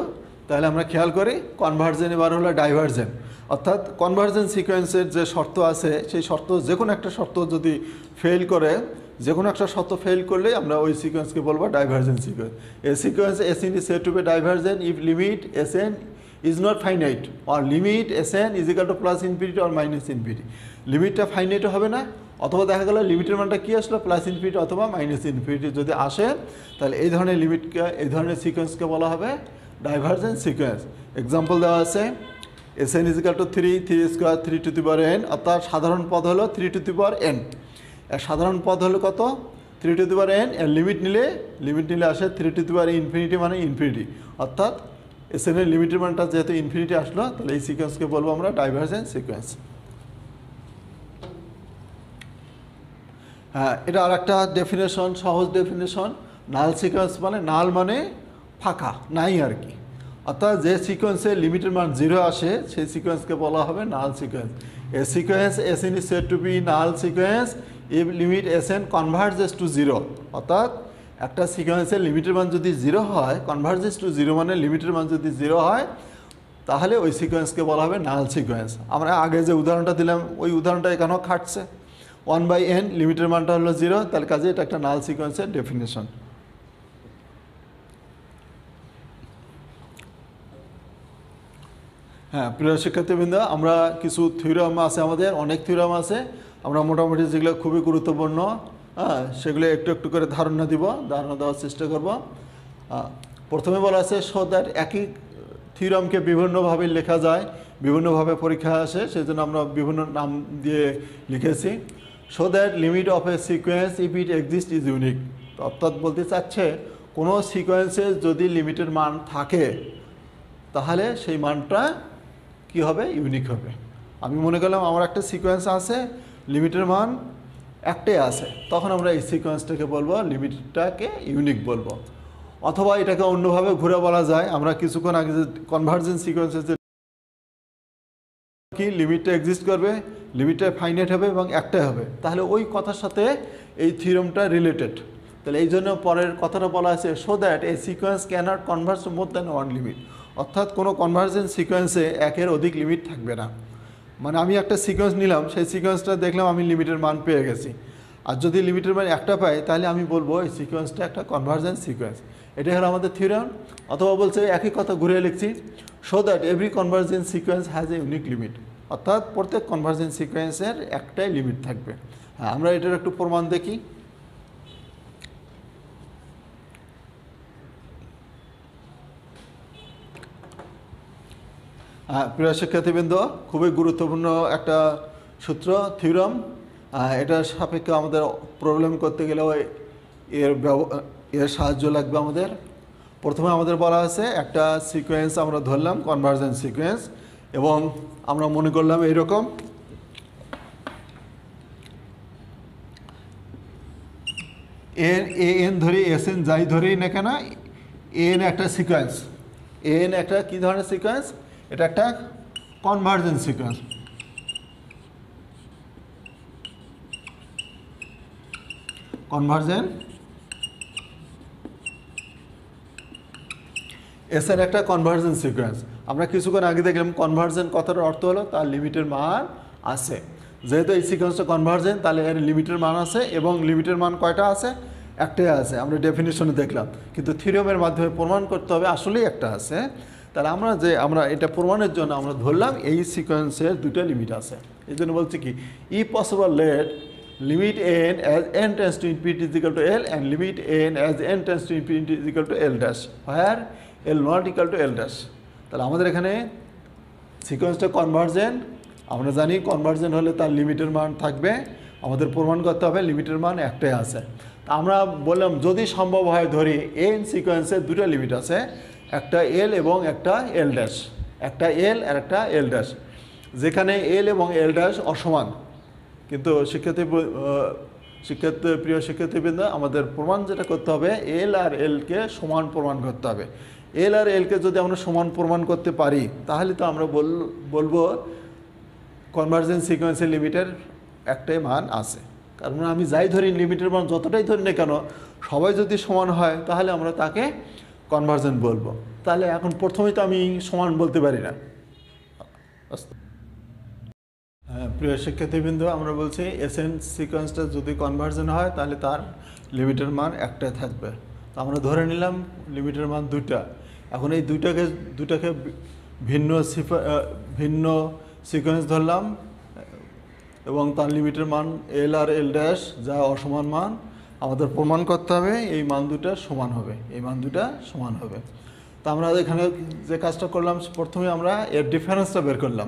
তাহলে আমরা খেয়াল করি কনভার্জেন্ট এবার হলো ডাইভার্জেন্ট। অর্থাৎ কনভার্জেন্ট সিকোয়েন্সের যে শর্ত আছে সেই শর্ত যে কোনো একটা শর্ত যদি ফেল করে, যে কোনো একটা শর্ত ফেল করলে আমরা ওই সিকোয়েন্সকে বলবো ডাইভার্জেন্ট সিকোয়েন্স। এই sequence S N is said to be divergent if limit S N is not finite or limit S N is equal to plus infinity or minus infinity. লিমিটটা ফাইনাইটও হবে না, অথবা দেখা গেল লিমিটের মানটা কী আসলো প্লাস ইনফিনিটি অথবা মাইনাস ইনফিনিটি যদি আসে, তাহলে এই ধরনের লিমিটকে এই ধরনের সিকোয়েন্সকে বলা হবে ডাইভারজেন্ট সিকোয়েন্স। এক্সাম্পল দেওয়া আছে Sn = 3, 3 square 3 two the power n, অর্থাৎ সাধারণ পদ হলো 3 টু দি পাওয়ার n। সাধারণ পদ হলো কত? 3 টু দি পাওয়ার n। এর লিমিট নিলে আসে 3 টু দি পাওয়ার ইনফিনিটি মানে ইনফিনিটি, অর্থাৎ Sn এর লিমিটের মানটা যেহেতু ইনফিনিটি আসলো, তাহলে এই সিকোয়েন্সকে বলবো আমরা ডাইভারজেন্ট সিকোয়েন্স। হ্যাঁ, এটা আর একটা ডেফিনেশন, সহজ ডেফিনেশন। নাল সিকোয়েন্স মানে, নাল মানে ফাঁকা, নাই আর কি। অর্থাৎ যে সিকোয়েন্সে লিমিটের মান 0 আসে সেই সিকোয়েন্সকে বলা হবে null sequence. A sequence Sn is said to be null sequence if limit Sn converges to 0। অর্থাৎ একটা সিকোয়েন্সের লিমিটের মান যদি 0 হয়, কনভার্জেস টু 0 মানে লিমিটের মান যদি 0 হয়, তাহলে ওই সিকোয়েন্সকে বলা হবে নাল সিকোয়েন্স। আমরা আগে যে উদাহরণটা দিলাম ওই উদাহরণটা এখানেও খাটছে। 1/n লিমিটের মানটা হলো 0, তার কাজে এটা একটা নাল সিকোয়েন্সের ডেফিনেশন। হ্যাঁ, প্রিয় শিক্ষার্থীবৃন্দ, আমরা কিছু থিওরাম আছে, আমাদের অনেক থিওরাম আছে। আমরা মোটামুটি যেগুলো খুবই গুরুত্বপূর্ণ, সেগুলো একটু একটু করে ধারণা দেওয়ার চেষ্টা করব। প্রথমে বলা আছে সো দ্যাট একই থিওরামকে বিভিন্নভাবে লেখা যায়, বিভিন্নভাবে পরীক্ষা আসে, সেই জন্য আমরা বিভিন্ন নাম দিয়ে লিখেছি। So that limit of a sequence if it exist is unique. অর্থাৎ বলতে চাচ্ছে কোনো সিকোয়েন্সে যদি লিমিটের মান থাকে তাহলে সেই মানটা কি হবে? ইউনিক হবে। আমি মনে করলাম আমার একটা সিকোয়েন্স আছে, লিমিটের মান একটাই আছে, তখন আমরা এই সিকোয়েন্সটাকে বলবো, লিমিটটাকে ইউনিক বলবো। অথবা এটাকে অন্যভাবে ঘুরে বলা যায়, আমরা কিছুক্ষণ আগে যে কনভার্জেন্স সিকোয়েন্সের যে কি লিমিটটা এক্সিস্ট করবে, লিমিটটা ফাইনাইট হবে এবং একটাই হবে, তাহলে ওই কথার সাথে এই থিওরামটা রিলেটেড। তাহলে এই জন্য পরের কথাটা বলা আছে so that a sequence cannot converge more than one limit. অর্থাৎ কোনো কনভার্জেন্স সিকোয়েন্সে একের অধিক লিমিট থাকবে না। মানে আমি একটা সিকোয়েন্স নিলাম, সেই সিকোয়েন্সটা দেখলাম আমি লিমিটের মান পেয়ে গেছি, আর যদি লিমিটের মান একটা পাই তাহলে আমি বলবো এই সিকোয়েন্সটা একটা কনভার্জেন্স সিকোয়েন্স। এটাই হলো আমাদের থিওরাম। অথবা বলছে একই কথা ঘুরে লিখছি, so that every convergence sequence has a unique limit. অর্থাৎ প্রত্যেক কনভার্জেন্স সিকোয়েন্সের একটাই লিমিট থাকবে। হ্যাঁ, আমরা এটার একটু প্রমাণ দেখি। প্রিয় শিক্ষার্থীবৃন্দ, খুবই গুরুত্বপূর্ণ একটা সূত্র, থিওরাম। এটার সাপেক্ষে আমাদের প্রবলেম করতে গেলেও এর সাহায্য লাগবে আমাদের। প্রথমে আমাদের বলা আছে একটা সিকোয়েন্স আমরা ধরলাম কনভার্জেন্স সিকোয়েন্স, এবং আমরা মনে করলাম এইরকম এন ধরি, Sn যাই ধরি না কেন, এন একটা সিকোয়েন্স, এন একটা কী ধরনের সিকোয়েন্স? এটা একটা কনভার্জেন্স সিকোয়েন্স। কনভার্জেন্ট Sn একটা কনভার্জেন্স সিকোয়েন্স। আমরা কিছুক্ষণ আগে দেখলাম কনভার্জেন্ট কথাটার অর্থ হলো তার লিমিটের মান আছে। যেহেতু এই সিকোয়েন্সটা কনভার্জেন্ট, তাহলে এর লিমিটের মান আছে, এবং লিমিটের মান কয়টা আছে? একটাই আছে। আমরা ডেফিনেশনে দেখলাম, কিন্তু থিওরামের মাধ্যমে প্রমাণ করতে হবে আসলেই একটা আছে। তাহলে আমরা এটা প্রমাণের জন্য আমরা ধরলাম এই সিকোয়েন্সের দুটো লিমিট আছে। এই জন্য বলছি কি, ই possible let limit n as n tends to infinity is equal to L and limit n as n tends to infinity is equal to L dash, where L not equal to L dash। তাহলে আমাদের এখানে সিকোয়েন্সটা convergent, আমরা জানি convergent হলে তার লিমিটের মান থাকবে, আমাদের প্রমাণ করতে হবে লিমিটের মান একটাই আছে। তা আমরা বললাম যদি সম্ভব হয় ধরি n সিকোয়েন্সের দুটো লিমিট আছে, একটা L এবং একটা L dash, একটা L আর একটা L dash, যেখানে L এবং L dash অসমান। কিন্তু প্রিয় শিক্ষার্থীবৃন্দ, আমাদের প্রমাণ যেটা করতে হবে এল আর এলকে সমান প্রমাণ করতে হবে। এল আর এলকে যদি আমরা সমান প্রমাণ করতে পারি তাহলে তো আমরা বলবো কনভার্জেন্স সিকোয়েন্সের লিমিটের একটাই মান আছে। কারণ আমি যাই ধরি, লিমিটের মান যতটাই ধরি না কেন, সবাই যদি সমান হয় তাহলে আমরা তাকে কনভার্জেন্ট বলবো। তাহলে এখন প্রথমেই তো আমি সমান বলতে পারি না। প্রিয় শিক্ষার্থীবৃন্দ, আমরা বলছি Sn সিকোয়েন্সটা যদি কনভার্জেন্ট হয় তাহলে তার লিমিটের মান একটাই থাকবে। তো আমরা ধরে নিলাম লিমিটের মান দুটা। এখন এই দুটাকে ভিন্ন সিকোয়েন্স ধরলাম, এবং তার লিমিটের মান এল আর এল ড্যাশ যা অসমান মান। আমাদের প্রমাণ করতে হবে এই মান দুটা সমান হবে, এই মান দুটা সমান হবে। তো আমরা এখানে যে কাজটা করলাম, প্রথমে আমরা এর ডিফারেন্সটা বের করলাম।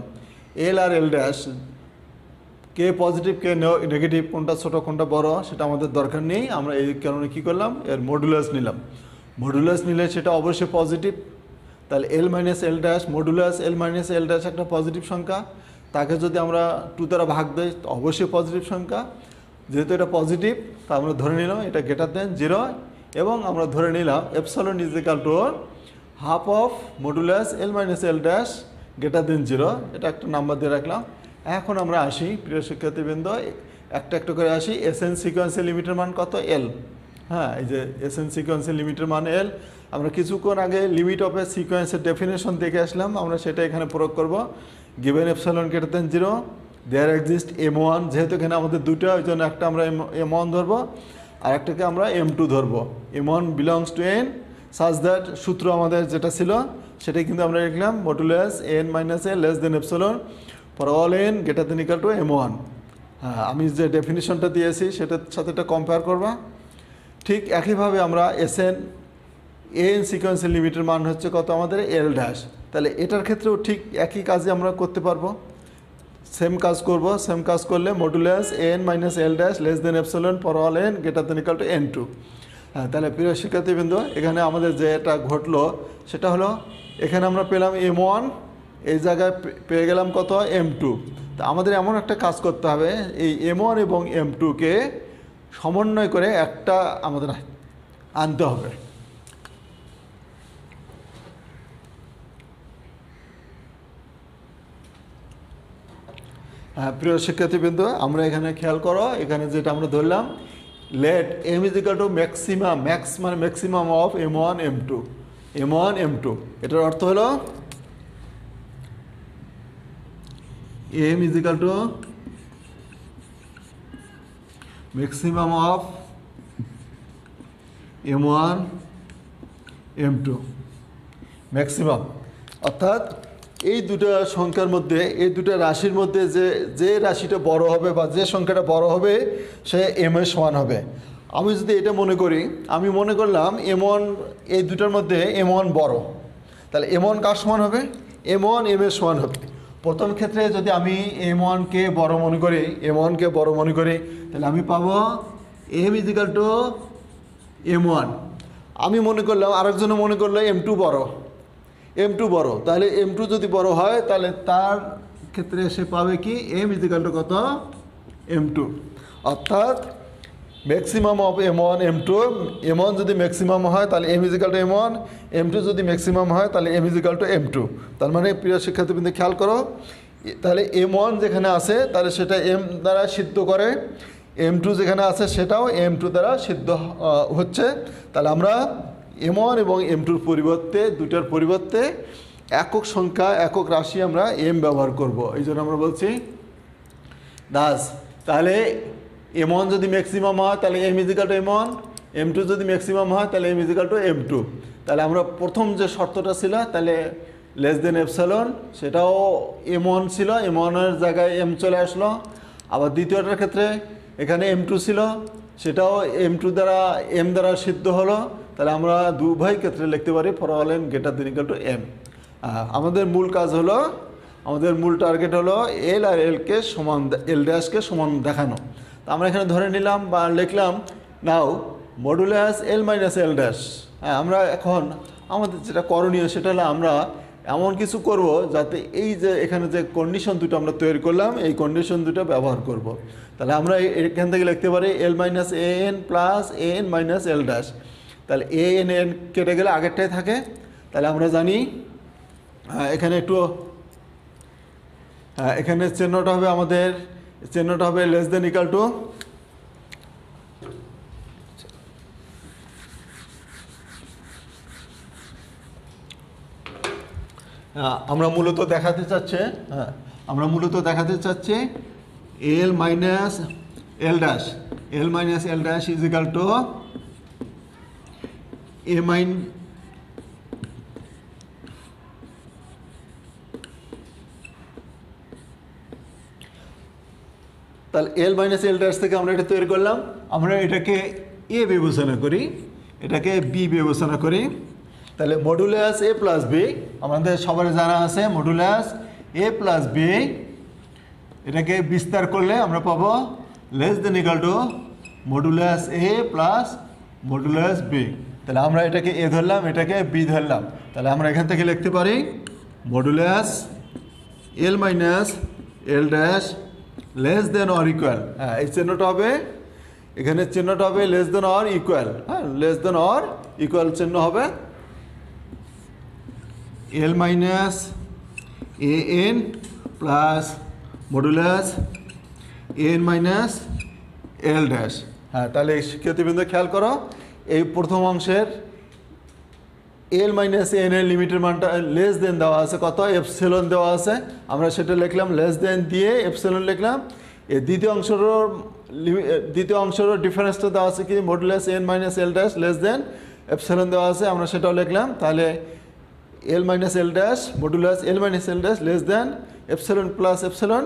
এল আর এল ড্যাশ, কে পজিটিভ কে নেগেটিভ, কোনটা ছোট কোনটা বড় সেটা আমাদের দরকার নেই। আমরা এই কারণে কী করলাম, এর মডুলাস নিলাম। মডুলাস নিলে সেটা অবশ্যই পজিটিভ। তাহলে L minus L dash modulus L minus L dash একটা পজিটিভ সংখ্যা, তাকে যদি আমরা 2 দ্বারা ভাগ দিই অবশ্যই পজিটিভ সংখ্যা। যেহেতু এটা পজিটিভ, তা আমরা ধরে নিলাম এটা গ্রেটার দেন 0, এবং আমরা ধরে নিলাম epsilon is equal to half of modulus L minus L dash greater than 0। এটা একটা নাম্বার দিয়ে রাখলাম। এখন আমরা আসি প্রিয় শিক্ষার্থীবৃন্দ, একটা একটা করে আসি। এসএন সিকোয়েন্সের লিমিটের মান কত? এল। হ্যাঁ, এই যে এসএন সিকোয়েন্সের লিমিটের মান এল। আমরা কিছুক্ষণ আগে লিমিট অফ এ সিকোয়েন্সের ডেফিনেশন দেখে আসলাম, আমরা সেটা এখানে প্রয়োগ করব। Given epsilon greater than 0 there exist M1, যেহেতু এখানে আমাদের দুটো, ওই জন্য একটা আমরা M1 ধরবো আর একটাকে আমরা M2 ধরবো। M1 belongs to N such that, সূত্র আমাদের যেটা ছিল সেটাই কিন্তু আমরা লিখলাম, modulus N minus A less than epsilon for all N greater than equal two M1। হ্যাঁ, আমি যে ডেফিনিশনটা দিয়েছি সেটার সাথে এটা কম্পেয়ার করবা। ঠিক একইভাবে আমরা এসএন এন সিকোয়েন্সের লিমিটের মান হচ্ছে কত আমাদের? এল ড্যাশ। তাহলে এটার ক্ষেত্রেও ঠিক একই কাজই আমরা করতে পারবো, সেম কাজ করব। সেম কাজ করলে modulus N minus L dash less than epsilon for all N greater than equal two N2। হ্যাঁ, তাহলে প্রিয় শিক্ষার্থীবৃন্দ, এখানে আমাদের যেটা ঘটলো সেটা হলো, এখানে আমরা পেলাম M1, এই জায়গায় পেয়ে গেলাম কত? M2। তা আমাদের এমন একটা কাজ করতে হবে, এই M1 এবং M2কে সমন্বয় করে একটা আমাদের আনতে হবে। হ্যাঁ প্রিয় শিক্ষার্থীবৃন্দ, আমরা এখানে খেয়াল করো, এখানে যেটা আমরা ধরলাম, let M is equal to maximum, max মানে maximum of M1 M2, M1 M2। এটার অর্থ হলো M is equal to maximum of M1 M2, maximum. অর্থাৎ এই দুটো সংখ্যার মধ্যে, এই দুটো রাশির মধ্যে যে রাশিটা বড় হবে বা যে সংখ্যাটা বড় হবে সে M এর সমান হবে। আমি যদি এটা মনে করি, আমি মনে করলাম M1, এই দুটোর মধ্যে M1 বড়, তাহলে M1 কার সমান হবে? M1 M এর সমান হবে। প্রথম ক্ষেত্রে যদি আমি M1কে বড় মনে করি, M1কে বড় মনে করি, তাহলে আমি পাবো M is equal two M1। আমি মনে করলাম, আরেকজনে মনে করলো M2 বড়, M2 বড়, তাহলে M2 যদি বড় হয় তাহলে তার ক্ষেত্রে সে পাবে কি? M ইজ ইকুয়াল টু কত? M2। অর্থাৎ maximum of M1 M2, M1 যদি ম্যাক্সিমাম হয় তাহলে M is equal two M1, M2 যদি ম্যাক্সিমাম হয় তাহলে M is equal two M2। তার মানে প্রিয় শিক্ষার্থীবৃন্দ খেয়াল করো, তাহলে M1 যেখানে আছে তাহলে সেটা M দ্বারা সিদ্ধ করে, M2 যেখানে আছে সেটাও M2 দ্বারা সিদ্ধ হচ্ছে। তাহলে আমরা M1 এবং M2-র পরিবর্তে, দুটার পরিবর্তে একক সংখ্যা, একক রাশি আমরা M ব্যবহার করব। এই জন্য আমরা বলছি দাস। তাহলে M1 যদি ম্যাক্সিমাম হয় তাহলে M is equal two M1, M2 যদি ম্যাক্সিমাম হয় তাহলে M is equal two M2। তাহলে আমরা প্রথম যে শর্তটা ছিল, তাহলে লেস দেন এপসাইলন, সেটাও M1 ছিল, M1-এর জায়গায় M চলে আসলো। আবার দ্বিতীয়টার ক্ষেত্রে এখানে M2 ছিল, সেটাও M2 দ্বারা M দ্বারা সিদ্ধ হলো। তাহলে আমরা উভয় ক্ষেত্রে লিখতে পারি for all N greater than equal to M। আমাদের মূল কাজ হলো, আমাদের মূল টার্গেট হলো এল আর এলকে সমান, এল ড্যাশকে সমান দেখানো। তো আমরা এখানে ধরে নিলাম বা লিখলাম নাও modulus L minus L dash. হ্যাঁ, আমরা এখন আমাদের যেটা করণীয় সেটা হলো আমরা এমন কিছু করব যাতে এই যে এখানে যে কন্ডিশন দুটো আমরা তৈরি করলাম, এই কন্ডিশন দুটো ব্যবহার করব। তাহলে আমরা এখান থেকে লিখতে পারি L minus A N plus A N minus L dash. তাহলে এ এন এন কেটে গেলে আগেরটাই থাকে। তাহলে আমরা জানি এখানে একটু, এখানে চিহ্নটা হবে আমাদের, চিহ্নটা হবে লেস দেন ইকুয়াল টু, আমরা মূলত দেখাতে চাচ্ছি, আমরা মূলত দেখাতে চাচ্ছি L minus L dash, L minus L dash is equal to a mine, তাহলে এল মাইনাস এল ড্যাশ থেকে আমরা এটা তৈরি করলাম। আমরা এটাকে এ বিবেচনা করি, এটাকে বি বিবেচনা করি। তাহলে মডুলাস এ প্লাস বি আমাদের সবার জানা আছে, মডুলাস এ প্লাস বি এটাকে বিস্তার করলে আমরা পাবো less than equal to modulus A plus modulus B. তাহলে আমরা এটাকে এ ধরলাম, এটাকে বি ধরলাম, তাহলে আমরা এখান থেকে লিখতে পারি modulus L minus L dash less than or equal. হ্যাঁ, এই চিহ্নটা হবে, এখানে চিহ্নটা হবে লেস দেন অর ইকুয়াল। হ্যাঁ, লেস দেন অর ইকুয়াল চিহ্ন হবে L minus A N plus modulus N minus L dash. হ্যাঁ, তাহলে শিক্ষার্থীবৃন্দ খেয়াল করো, এই প্রথম অংশের এল মাইনাস এন এর লিমিটের মানটা লেস দেন দেওয়া আছে, কত এপসিলন দেওয়া আছে, আমরা সেটা লিখলাম লেস দেন দিয়ে এপসিলন লিখলাম। এই দ্বিতীয় অংশেরও ডিফারেন্সটা দেওয়া আছে কি modulus N minus L dash less than epsilon দেওয়া আছে, আমরা সেটাও লিখলাম। তাহলে L minus L dash modulus L minus L dash less than epsilon plus epsilon.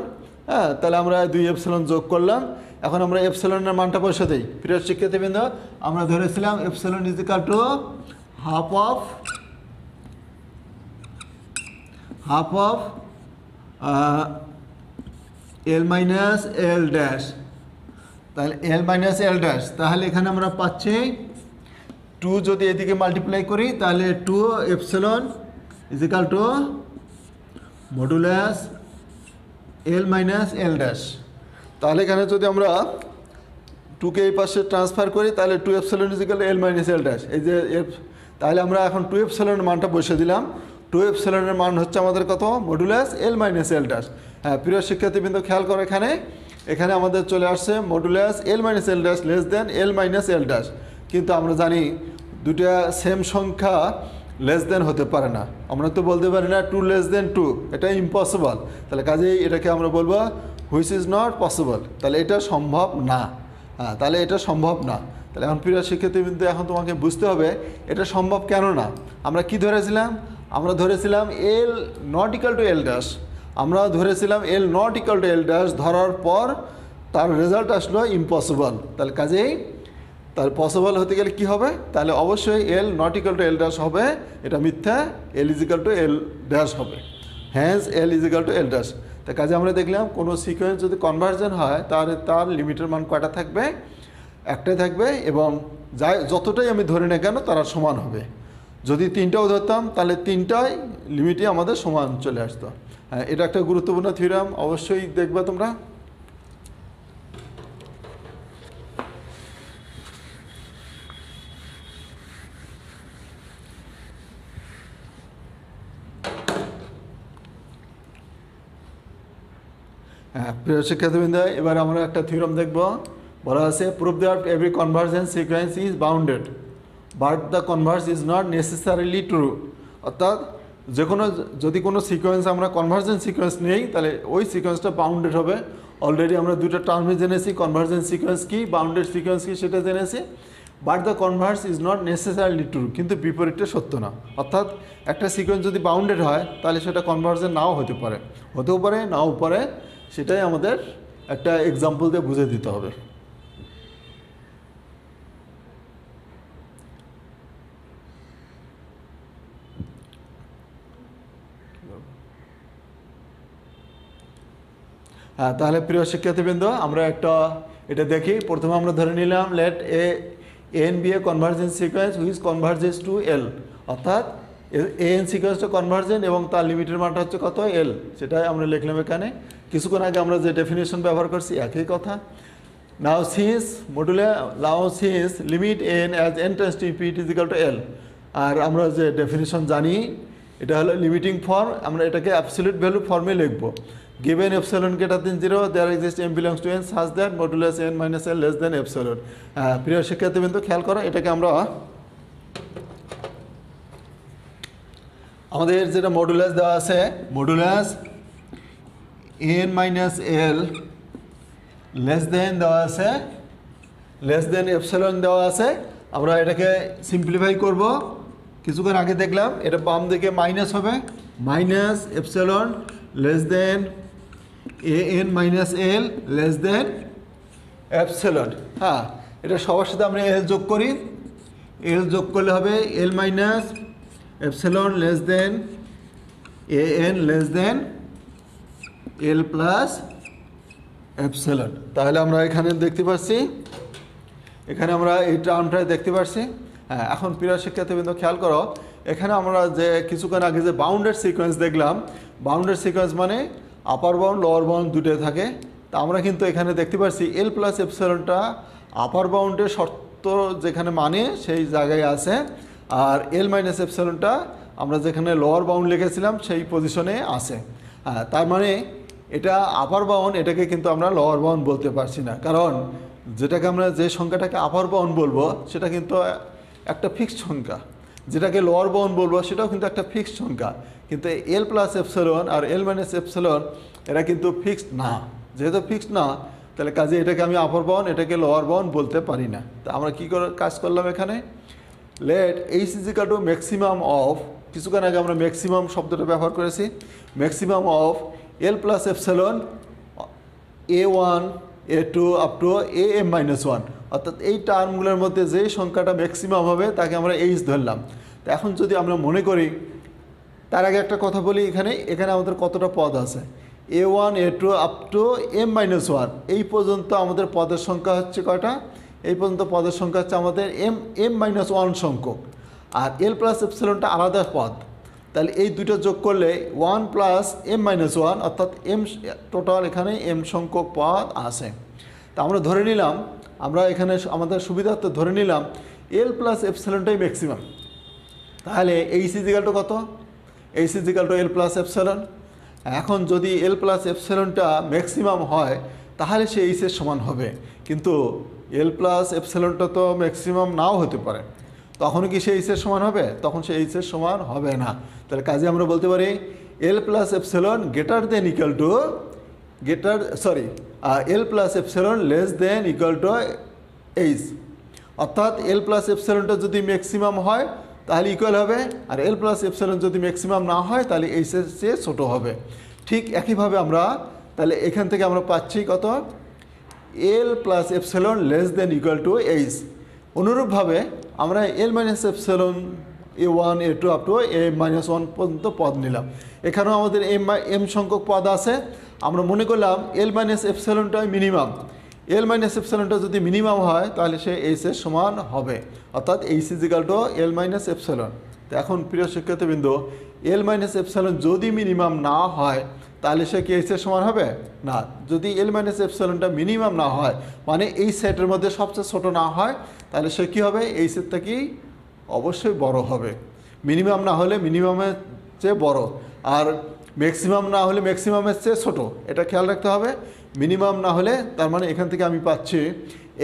হ্যাঁ, তাহলে আমরা 2 এপসিলন যোগ করলাম। এখন আমরা এপসিলনের মানটা বসে দিই। প্রিয় শিক্ষার্থীবৃন্দ, আমরা ধরেছিলাম epsilon is equal to half of L minus L dash. তাহলে এল মাইনাস এল ড্যাশ, তাহলে এখানে আমরা পাচ্ছি 2 যদি এদিকে মাল্টিপ্লাই করি তাহলে 2 epsilon is equal to modulus L minus L dash. তাহলে এখানে যদি আমরা 2কে এই পাশে ট্রান্সফার করি তাহলে 2 epsilon is equal L minus L dash. এই যে তাহলে আমরা এখন 2 এপসিলনের মানটা বসে দিলাম। 2 এপসিলনের মান হচ্ছে আমাদের কত modulus L minus L dash. হ্যাঁ, প্রিয় শিক্ষার্থীবৃন্দ খেয়াল করো, এখানে আমাদের চলে আসছে modulus L minus L dash less than এল মাইনাস এল ড্যাশ। কিন্তু আমরা জানি দুটা সেম সংখ্যা লেস দেন হতে পারে না, আমরা তো বলতে পারি না 2 লেস দেন 2, এটা ইম্পসিবল। তাহলে কাজেই এটাকে আমরা বলবো হুইচ ইজ নট পসিবল, তাহলে এটা সম্ভব না। হ্যাঁ, তাহলে এটা সম্ভব না। তাহলে এখন প্রিয় শিক্ষার্থীবৃন্দ এখন তোমাকে বুঝতে হবে এটা সম্ভব কেন না। আমরা কি ধরেছিলাম? আমরা ধরেছিলাম L not equal to L dash. আমরা ধরেছিলাম L not equal to L dash, ধরার পর তার রেজাল্ট আসলো ইম্পসিবল। তাহলে কাজেই তার পসিবল হতে গেলে কি হবে? তাহলে অবশ্যই L not equal to L dash হবে, এটা মিথ্যা, L is equal to L dash হবে। Hence L is equal to L dash. তার কাজে আমরা দেখলাম কোনো সিকোয়েন্স যদি কনভার্জন হয় তাহলে তার লিমিটের মান কয়টা থাকবে? একটাই থাকবে, এবং যতটাই আমি ধরে না কেন তারা সমান হবে। যদি 3টাও ধরতাম তাহলে 3টাই লিমিটই আমাদের সমান চলে আসতো। হ্যাঁ, এটা একটা গুরুত্বপূর্ণ থিওরাম, অবশ্যই দেখবে তোমরা। হ্যাঁ, প্রিয় শিক্ষার্থীবৃন্দ, এবার আমরা একটা থিওরাম দেখব। বলা আছে prove that every convergence sequence is bounded but the Converse is not necessarily true. অর্থাৎ যদি কোনো সিকোয়েন্স আমরা কনভার্জেন্স সিকোয়েন্স নেই তাহলে ওই সিকোয়েন্সটা বাউন্ডেড হবে। অলরেডি আমরা দুটো টার্মে জেনেছি, কনভার্জেন্স সিকোয়েন্স কি, বাউন্ডেড সিকোয়েন্স কি সেটা জেনেছি। But the Converse is not necessarily true, কিন্তু বিপরীতটা সত্য না। অর্থাৎ একটা সিকোয়েন্স যদি বাউন্ডেড হয় তাহলে সেটা কনভার্জেন্ট নাও হতে পারে, হতেও পারে নাও পারে, সেটাই আমাদের একটা এক্সাম্পল দিয়ে বুঝে দিতে হবে। হ্যাঁ, তাহলে প্রিয় শিক্ষার্থীবৃন্দ আমরা এটা দেখি। প্রথমে আমরা ধরে নিলাম let N be a convergence sequence which converges to L. অর্থাৎ এন সিকোয়েন্সটা কনভার্জেন্ট এবং তার লিমিটের মানটা হচ্ছে কত? এল। সেটাই আমরা লিখলাম এখানে। কিছুক্ষণ আগে আমরা যে ডেফিনেশন ব্যবহার করছি একই কথা। Now since limit N as N tends to infinity is equal to L. আর আমরা যে ডেফিনেশন জানি এটা হলো লিমিটিং ফর্ম, আমরা এটাকে অ্যাবসলিউট ভ্যালু ফর্মে লিখব। Given epsilon greater than 0, there exists m belongs to n such that modulus n minus l less than epsilon. প্রিয় শিক্ষার্থীবৃন্দ খেয়াল করো, এটাকে আমরা আমাদের যেটা মডুলাস দেওয়া আছে, modulus n minus L less দেন দেওয়া আছে, লেস দেন এপসিলন দেওয়া আছে। আমরা এটাকে সিম্পলিফাই করব। কিছুক্ষণ আগে দেখলাম এটা বাম দিকে মাইনাস হবে, minus epsilon less than N minus L less than epsilon. হ্যাঁ, এটা সবার সাথে আমরা এল যোগ করি, এল যোগ করলে হবে L minus epsilon less than A N less than L plus epsilon. তাহলে আমরা এখানে দেখতে পাচ্ছি, এখানে আমরা এই টার্মটা দেখতে পাচ্ছি। হ্যাঁ, এখন প্রিয় শিক্ষার্থীবৃন্দ খেয়াল করো, এখানে আমরা যে কিছুক্ষণ আগে যে বাউন্ডেড সিকোয়েন্স দেখলাম, বাউন্ডেড সিকোয়েন্স মানে আপার বাউন্ড লোয়ার বাউন্ড দুটোই থাকে। তা আমরা কিন্তু এখানে দেখতে পাচ্ছি এল প্লাস এপসিলনটা আপার বাউন্ডের শর্ত যেখানে মানে সেই জায়গায় আছে, আর এল মাইনাস এপসিলনটা আমরা যেখানে লোয়ার বাউন্ড লিখেছিলাম সেই পজিশনে আছে। হ্যাঁ, তার মানে এটা আপার বাউন্ড, এটাকে কিন্তু আমরা লোয়ার বাউন্ড বলতে পারছি না, কারণ যেটাকে আমরা যে সংখ্যাটাকে আপার বাউন্ড বলবো সেটা কিন্তু একটা ফিক্সড সংখ্যা, যেটাকে লোয়ার বাউন্ড বলবো সেটাও কিন্তু একটা ফিক্সড সংখ্যা। কিন্তু এল প্লাস এপসিলন আর এল মাইনাস এপসিলন এরা কিন্তু ফিক্সড না। যেহেতু ফিক্সড না, তাহলে কাজে এটাকে আমি আপার বাউন্ড, এটাকে লোয়ার বাউন্ড বলতে পারি না। তা আমরা কী করে কাজ করলাম এখানে, let H is equal to maximum of, কিছুক্ষণ আগে আমরা ম্যাক্সিমাম শব্দটা ব্যবহার করেছি, maximum of L plus epsilon A1 A2 up to AM-1, অর্থাৎ এই টার্মগুলোর মধ্যে যেই সংখ্যাটা ম্যাক্সিমাম হবে তাকে আমরা এইচ ধরলাম। তো এখন যদি আমরা মনে করি, তার আগে একটা কথা বলি, এখানে আমাদের কতটা পদ আছে, A1 A2 up to M-1, এই পর্যন্ত আমাদের পদের সংখ্যা হচ্ছে কয়টা, এই পর্যন্ত পদের সংখ্যা হচ্ছে আমাদের M-1 সংখ্যক, আর এল প্লাস এপসিলনটা আলাদা পদ। তাহলে এই দুটো যোগ করলে 1 প্লাস M-1, অর্থাৎ এম টোটাল এখানে এম সংখ্যক পদ আছে। তা আমরা ধরে নিলাম, আমরা এখানে আমাদের সুবিধার্থে ধরে নিলাম এল প্লাস এপসিলনটাই ম্যাক্সিমাম। তাহলে এইচ ইজ ইকুয়াল টু কত, H is equal to L plus epsilon. এখন যদি এল প্লাস এপসিলনটা ম্যাক্সিমাম হয় তাহলে সে এইচের সমান হবে, কিন্তু এল প্লাস এপসিলনটা তো ম্যাক্সিমাম নাও হতে পারে, তখন কি সে এইচের সমান হবে, তখন সে এইচের সমান হবে না। তাহলে কাজে আমরা বলতে পারি L plus epsilon greater than equal to L plus epsilon less than equal to H, অর্থাৎ এল প্লাস এপসিলনটা যদি ম্যাক্সিমাম হয় তাহলে ইকুয়াল হবে, আর এল প্লাস এপসিলন যদি ম্যাক্সিমাম না হয় তাহলে এইচের চেয়ে ছোটো হবে। ঠিক একইভাবে আমরা তাহলে এখান থেকে আমরা পাচ্ছি কত, L plus epsilon less than equal to H. অনুরূপভাবে আমরা L minus epsilon A1 A2 up to M-1 পর্যন্ত পদ নিলাম। এখানেও আমাদের এম সংখ্যক পদ আছে। আমরা মনে করলাম L minus এপসিলনটাই minimum, L minus এপসিলনটা যদি মিনিমাম হয় তাহলে সে এইচের সমান হবে, অর্থাৎ H is equal to L minus epsilon. তো এখন প্রিয় শিক্ষার্থীবৃন্দ, এল মাইনাস এপসিলন যদি মিনিমাম না হয় তাহলে সে কি এইচের সমান হবে না। যদি এল মাইনাস এপসিলনটা মিনিমাম না হয়, মানে এই সেটের মধ্যে সবচেয়ে ছোটো না হয়, তাহলে সে কী হবে, এইচের থেকেই অবশ্যই বড় হবে। মিনিমাম না হলে মিনিমামের চেয়ে বড়, আর ম্যাক্সিমাম না হলে ম্যাক্সিমামের চেয়ে ছোটো, এটা খেয়াল রাখতে হবে। মিনিমাম না হলে তার মানে এখান থেকে আমি পাচ্ছি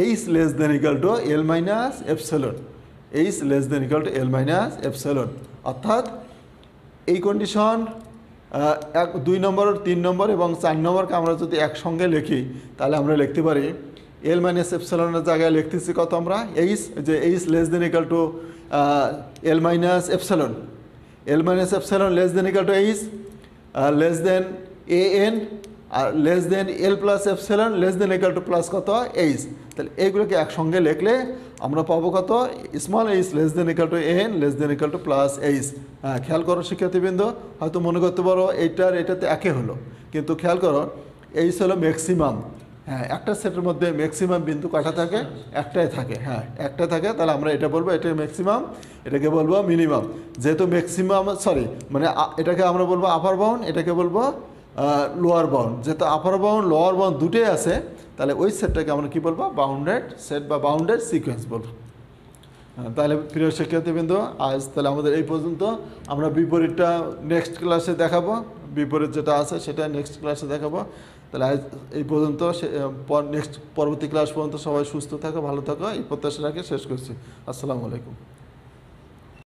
H less than equal to L minus epsilon, H less than equal to L minus epsilon. অর্থাৎ এই কন্ডিশন 2 নম্বর 3 নম্বর এবং 4 নম্বরকে আমরা যদি একসঙ্গে লিখি তাহলে আমরা লিখতে পারি এল মাইনাস এপসিলনের জায়গায় লিখতেছি কত আমরা, এইচ, যে H less than equal to L minus epsilon, L minus epsilon less than equal to H less than N, আর less than L plus epsilon less than equal to plus কত H. তাহলে এইগুলোকে একসঙ্গে লিখলে আমরা পাবো কত, small H less than equal to N less than equal to plus H. হ্যাঁ, খেয়াল করো শিক্ষার্থীবৃন্দ, হয়তো মনে করতে পারো এটাতে একে হলো, কিন্তু খেয়াল করো এইচ হলো ম্যাক্সিমাম। হ্যাঁ, একটা সেটের মধ্যে ম্যাক্সিমাম বিন্দু কয়টা থাকে, একটাই থাকে। হ্যাঁ, একটা থাকে, তাহলে আমরা এটা বলবো এটা ম্যাক্সিমাম, এটাকে বলবো মিনিমাম। যেহেতু ম্যাক্সিমাম মানে এটাকে আমরা বলবো আপার বাউন্ড, এটাকে বলবো লোয়ার বাউন্ড। যেহেতু আপার বাউন্ড লোয়ার বাউন্ড দুটোই আছে, তাহলে ওই সেটটাকে আমরা কী বলবো, বাউন্ডেড সেট বা বাউন্ডেড সিকোয়েন্স বলবো। তাহলে প্রিয় শিক্ষার্থীবৃন্দ, আজ তাহলে আমাদের এই পর্যন্ত। আমরা বিপরীতটা নেক্সট ক্লাসে দেখাবো, বিপরীত যেটা আছে সেটা নেক্সট ক্লাসে দেখাবো। তাহলে আজ এই পর্যন্ত, পরবর্তী ক্লাস পর্যন্ত সবাই সুস্থ থাকো, ভালো থাকো, এই প্রত্যাশা রাখে শেষ করছি। আসসালামু আলাইকুম।